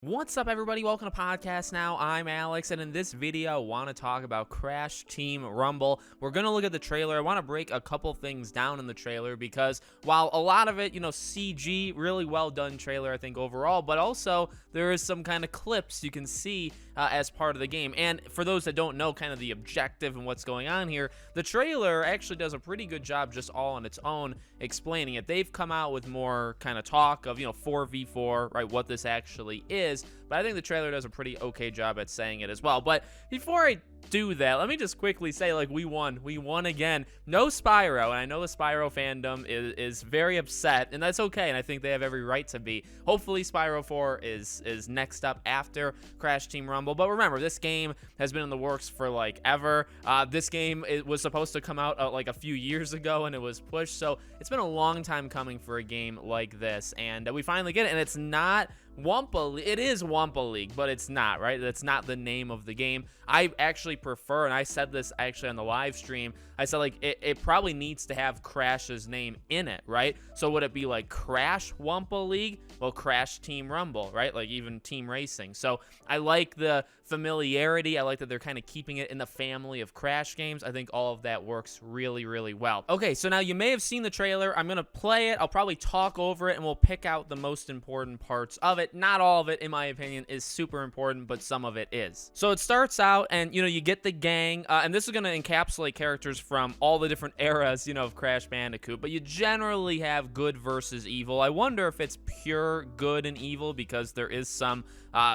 What's up, everybody? Welcome to Podcast Now. I'm Alex, and in this video, I want to talk about Crash Team Rumble. We're going to look at the trailer. I want to break a couple things down in the trailer because while a lot of it, CG, really well done trailer, I think, overall, but also there is some kind of clips you can see as part of the game. And for those that don't know kind of the objective and what's going on here, the trailer actually does a pretty good job just all on its own explaining it. They've come out with more kind of talk of, 4v4, right, what this actually is, but I think the trailer does a pretty okay job at saying it as well. But before I do that, let me just quickly say, we won again. No Spyro, and I know the Spyro fandom is very upset, and that's okay, and I think they have every right to be. Hopefully Spyro 4 is next up after Crash Team Rumble, but remember, this game has been in the works for ever. This game, it was supposed to come out a few years ago, and it was pushed, so it's been a long time coming for a game like this, and we finally get it, and it's not Wumpa. It is Wumpa League, but it's not, right? That's not the name of the game. I actually prefer, and I said this actually on the live stream, I said it probably needs to have Crash's name in it, right? So would it be Crash Wumpa League? Well, Crash Team Rumble, right? Even team racing. So I like the familiarity. I like that they're kind of keeping it in the family of Crash games. I think all of that works really, really well. Okay, so now you may have seen the trailer. I'm going to play it. I'll probably talk over it, and we'll pick out the most important parts of it. Not all of it, in my opinion, is super important, but some of it is. So it starts out, and, you get the gang, and this is going to encapsulate characters from all the different eras, of Crash Bandicoot, but you generally have good versus evil. I wonder if it's pure good and evil because there is some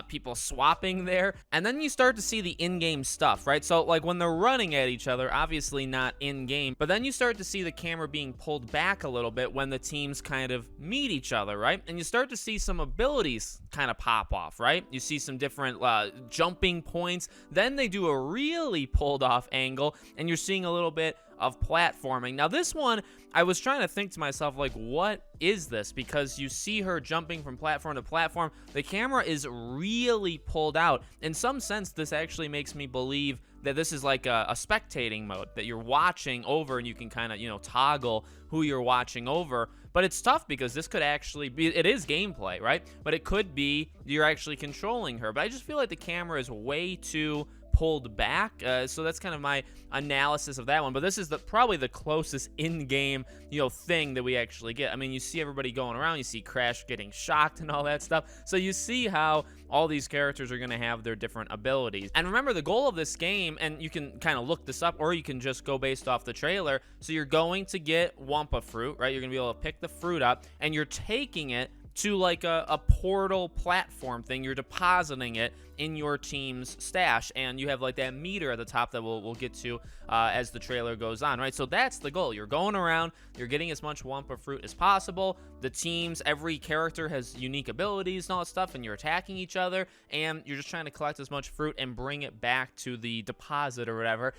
people swapping there. And then you start to see the in-game stuff, right? So when they're running at each other, obviously not in-game, but then you start to see the camera being pulled back a little bit when the teams kind of meet each other, right? And you start to see some abilities kind of pop off, right? You see some different jumping points. Then they do a really pulled off angle, and you're seeing a little bit of platforming. Now this one, I was trying to think to myself, what is this? Because you see her jumping from platform to platform. The camera is really pulled out. In some sense, this actually makes me believe that this is a spectating mode, that you're watching over and you can kind of, toggle who you're watching over. But it's tough because this could actually be, it is gameplay, right? But it could be you're actually controlling her. But I just feel like the camera is way too pulled back, so that's kind of my analysis of that one. But this is probably the closest in-game thing that we actually get. I mean, you see everybody going around, you see Crash getting shocked and all that stuff, so you see how all these characters are going to have their different abilities. And remember, the goal of this game, and you can kind of look this up, or you can just go based off the trailer, so you're going to get Wumpa fruit, right? You're going to be able to pick the fruit up, and you're taking it to a portal platform thing. You're depositing it in your team's stash, and you have that meter at the top that we'll get to as the trailer goes on, right? So that's the goal. You're going around, you're getting as much Wumpa fruit as possible. The teams, every character has unique abilities and all that stuff, and you're attacking each other, and you're just trying to collect as much fruit and bring it back to the deposit or whatever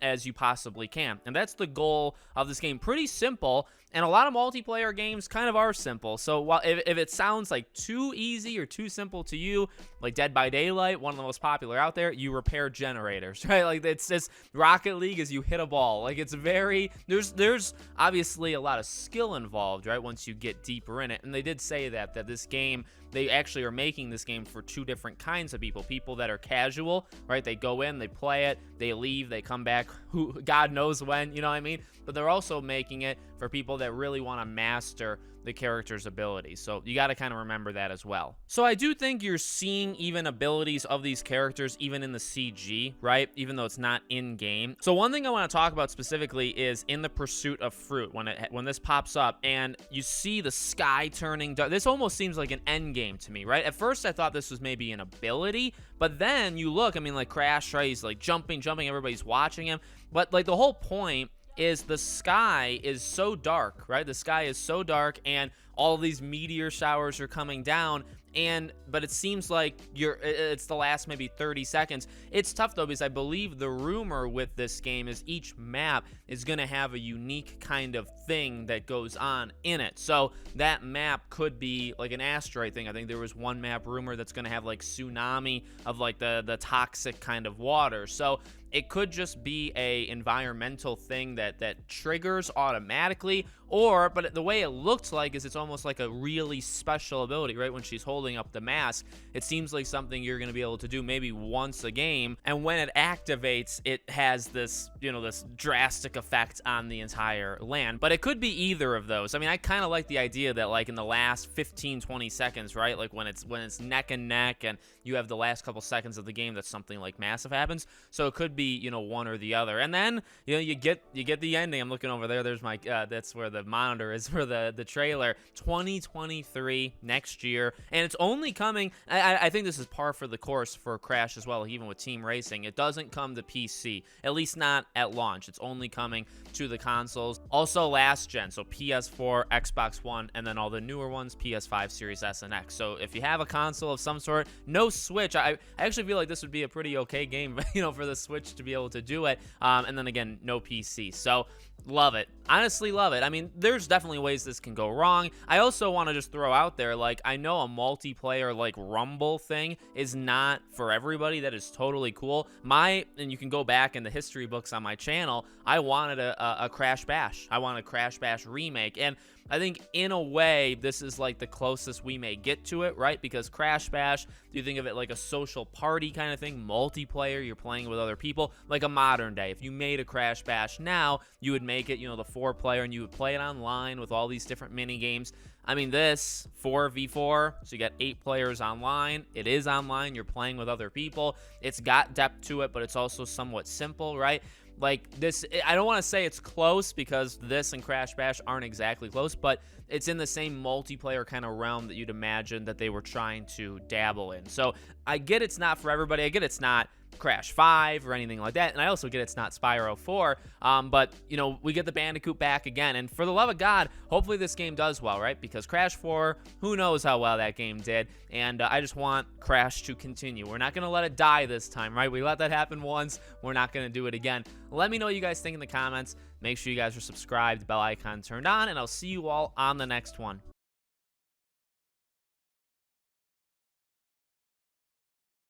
as you possibly can. And that's the goal of this game. Pretty simple, and a lot of multiplayer games kind of are simple. So while if it sounds too easy or too simple to you, like Dead by Daylight, one of the most popular out there, you repair generators, right? It's just Rocket League is you hit a ball. It's very, there's obviously a lot of skill involved, right? Once you get deeper in it. And they did say that this game, they actually are making this game for two different kinds of people that are casual, right? They go in, they play it, they leave, they come back, who God knows when, you know what I mean? But they're also making it for people that really want to master the character's abilities. So you got to kind of remember that as well. So I do think you're seeing even abilities of these characters even in the CG, right? Even though it's not in game. So one thing I want to talk about specifically is in the pursuit of fruit, when this pops up and you see the sky turning dark. This almost seems like an end game to me, right? At first I thought this was maybe an ability, but then you look, I mean, Crash, right? He's jumping, everybody's watching him. But the whole point is the sky is so dark, right? The sky is so dark, and all these meteor showers are coming down, but it seems like it's the last maybe 30 seconds. It's tough though, because I believe the rumor with this game is each map is going to have a unique kind of thing that goes on in it. So that map could be an asteroid thing. I think there was one map rumor that's going to have tsunami of the toxic kind of water. So it could just be a environmental thing that triggers automatically, but the way it looked like is it's almost like a really special ability, right? When she's holding up the mask, it seems like something you're going to be able to do maybe once a game, and when it activates, it has this, this drastic effect on the entire land. But it could be either of those. I mean, I kind of like the idea that, like, in the last 15-20 seconds, right, like when it's neck and neck and you have the last couple seconds of the game that something like massive happens. So it could be, one or the other. And then, you get the ending. I'm looking over there. There's my that's where the monitor is for the trailer. 2023, next year, and it's only coming. I think this is par for the course for Crash as well. Even with team racing, it doesn't come to PC, at least not at launch. It's only coming to the consoles. Also last gen, so PS4, Xbox One, and then all the newer ones, PS5, Series S and X. So if you have a console of some sort, no Switch, I actually feel like this would be a pretty okay game, for the Switch to be able to do it. And then again, no PC. So love it. Honestly, love it. I mean, there's definitely ways this can go wrong. I also want to just throw out there, like, I know a multiplayer, like, Rumble thing is not for everybody. That is totally cool. And you can go back in the history books on my channel, I wanted a Crash Bash. I want a Crash Bash remake. And I think in a way, this is like the closest we may get to it, right? Because Crash Bash, do you think of it like a social party kind of thing? Multiplayer, you're playing with other people, like a modern day. If you made a Crash Bash now, you would make it, the 4-player, and you would play it online with all these different mini games. I mean, this 4v4, so you got 8 players online. It is online. You're playing with other people. It's got depth to it, but it's also somewhat simple, right? Like this, I don't want to say it's close because this and Crash Bash aren't exactly close, but it's in the same multiplayer kind of realm that you'd imagine that they were trying to dabble in. So I get it's not for everybody. I get it's not Crash 5 or anything like that, and I also get it's not Spyro 4, but we get the Bandicoot back again, and for the love of God, hopefully this game does well, right? Because Crash 4, who knows how well that game did, and I just want Crash to continue. We're not going to let it die this time, right? We let that happen once, we're not going to do it again. Let me know what you guys think in the comments. Make sure you guys are subscribed, bell icon turned on, and I'll see you all on the next one.